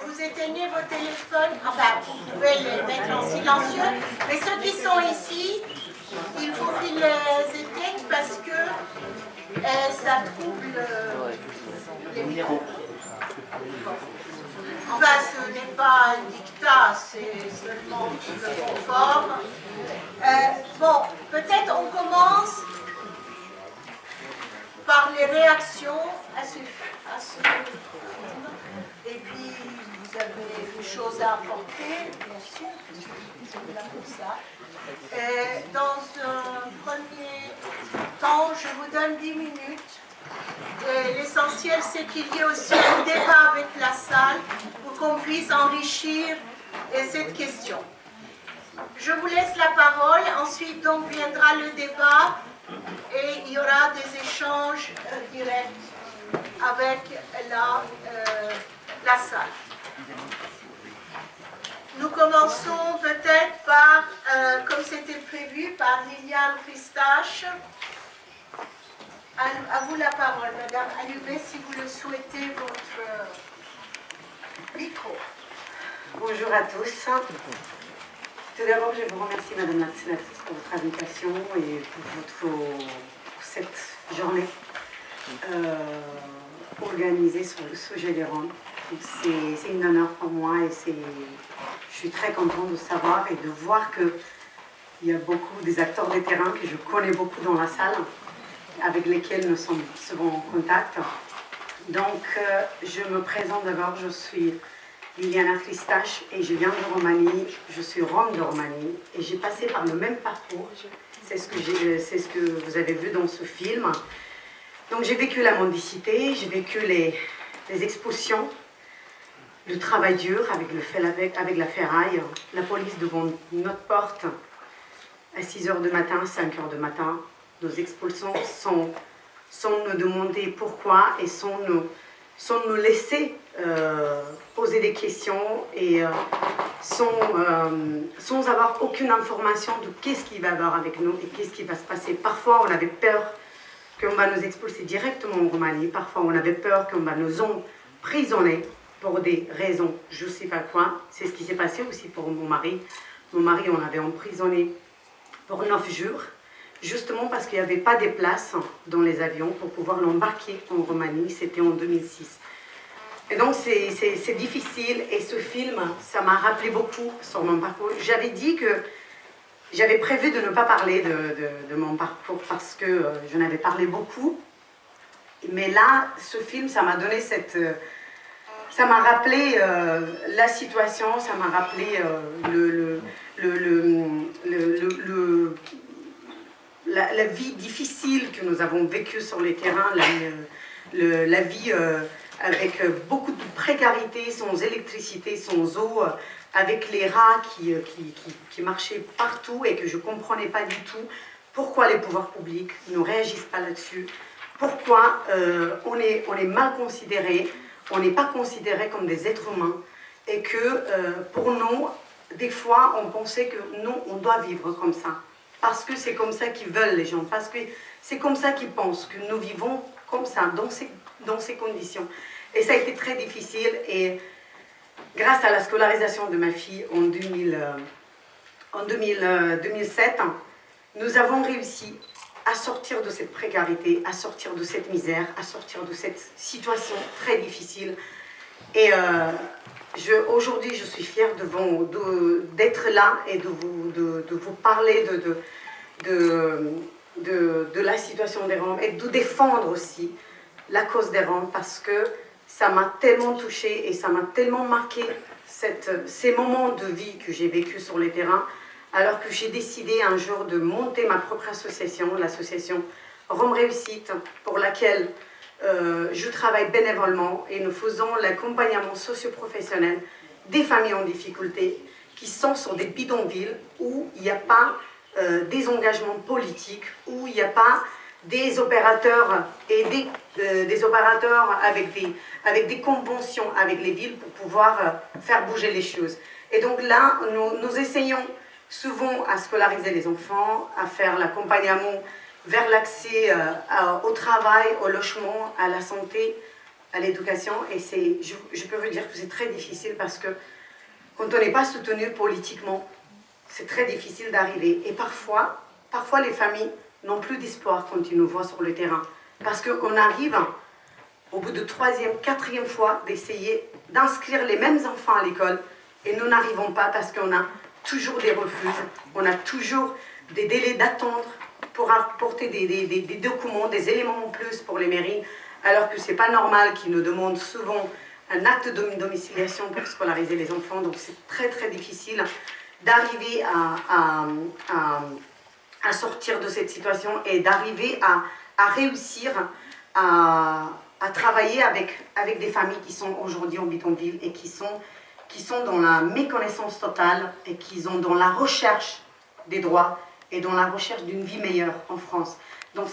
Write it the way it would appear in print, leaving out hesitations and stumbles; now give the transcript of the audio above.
Vous éteignez vos téléphones, enfin vous pouvez les mettre en silencieux, mais ceux qui sont ici, il faut qu'ils les éteignent parce que ça trouble les micros. Enfin, ce n'est pas un dictat, c'est seulement le confort. Bon, peut-être on commence par les réactions à ce et puis vous avez des choses à apporter, bien sûr, c'est là comme ça. Dans un premier temps, je vous donne 10 minutes. L'essentiel, c'est qu'il y ait aussi un débat avec la salle pour qu'on puisse enrichir cette question. Je vous laisse la parole, ensuite donc viendra le débat et il y aura des échanges directs avec la salle. Nous commençons peut-être par, comme c'était prévu, par Liliane Christache. À vous la parole, Madame. Allumez, si vous le souhaitez, votre micro. Bonjour à tous. Tout d'abord, je vous remercie, Madame la sénatrice, pour votre invitation et pour cette journée organisée sur le sujet des Roms. C'est un honneur pour moi et je suis très contente de savoir et de voir qu'il y a beaucoup des acteurs de terrain que je connais beaucoup dans la salle, avec lesquels nous sommes souvent en contact. Donc, je me présente d'abord, je suis Liliana Christache et je viens de Roumanie, je suis Rome de Roumanie et j'ai passé par le même parcours, c'est ce que vous avez vu dans ce film. Donc j'ai vécu la mendicité, j'ai vécu les expulsions, le travail dur avec la ferraille, la police devant notre porte à 6 h du matin, 5 h du matin, nos expulsions sans nous demander pourquoi et sans nous laisser poser des questions et sans avoir aucune information de qu'est-ce qu'il va y avoir avec nous et qu'est-ce qui va se passer. Parfois, on avait peur qu'on va nous expulser directement en Roumanie. Parfois, on avait peur qu'on va nous emprisonner pour des raisons, je ne sais pas quoi. C'est ce qui s'est passé aussi pour mon mari. Mon mari, on l'avait emprisonné pour 9 jours. Justement parce qu'il n'y avait pas de place dans les avions pour pouvoir l'embarquer en Roumanie, c'était en 2006. Et donc c'est difficile et ce film, ça m'a rappelé beaucoup sur mon parcours. J'avais dit que j'avais prévu de ne pas parler de mon parcours parce que j'en avais parlé beaucoup. Mais là, ce film, ça m'a donné ça m'a rappelé la situation, ça m'a rappelé la vie difficile que nous avons vécue sur les terrains, la vie avec beaucoup de précarité, sans électricité, sans eau, avec les rats qui marchaient partout et que je ne comprenais pas du tout pourquoi les pouvoirs publics ne réagissent pas là-dessus, pourquoi on est mal considéré, on n'est pas considéré comme des êtres humains et que pour nous, des fois, on pensait que nous, on doit vivre comme ça. Parce que c'est comme ça qu'ils veulent les gens, parce que c'est comme ça qu'ils pensent, que nous vivons comme ça, dans ces conditions. Et ça a été très difficile et grâce à la scolarisation de ma fille en 2007, nous avons réussi à sortir de cette précarité, à sortir de cette misère, à sortir de cette situation très difficile. Et aujourd'hui, je suis fière d'être là et de vous parler de la situation des Roms et de défendre aussi la cause des Roms parce que ça m'a tellement touchée et ça m'a tellement marqué ces moments de vie que j'ai vécu sur les terrains alors que j'ai décidé un jour de monter ma propre association, l'association Rome Réussite, pour laquelle je travaille bénévolement et nous faisons l'accompagnement socio-professionnel des familles en difficulté qui sont sur des bidonvilles où il n'y a pas des engagements politiques, où il n'y a pas des opérateurs et des opérateurs avec des conventions avec les villes pour pouvoir faire bouger les choses. Et donc là, nous essayons souvent à scolariser les enfants, à faire l'accompagnement vers l'accès au travail, au logement, à la santé, à l'éducation et je peux vous dire que c'est très difficile parce que quand on n'est pas soutenu politiquement, c'est très difficile d'arriver. Et parfois les familles n'ont plus d'espoir quand ils nous voient sur le terrain. Parce qu'on arrive, au bout de 3e, 4e fois, d'essayer d'inscrire les mêmes enfants à l'école et nous n'arrivons pas parce qu'on a toujours des refus, on a toujours des délais d'attendre pour apporter des documents, des éléments en plus pour les mairies, alors que ce n'est pas normal qu'ils nous demandent souvent un acte de domiciliation pour scolariser les enfants. Donc c'est très très difficile d'arriver à sortir de cette situation et d'arriver à réussir à travailler avec des familles qui sont aujourd'hui en bidonville et qui sont dans la méconnaissance totale et qui sont dans la recherche des droits et dans la recherche d'une vie meilleure en France. Donc,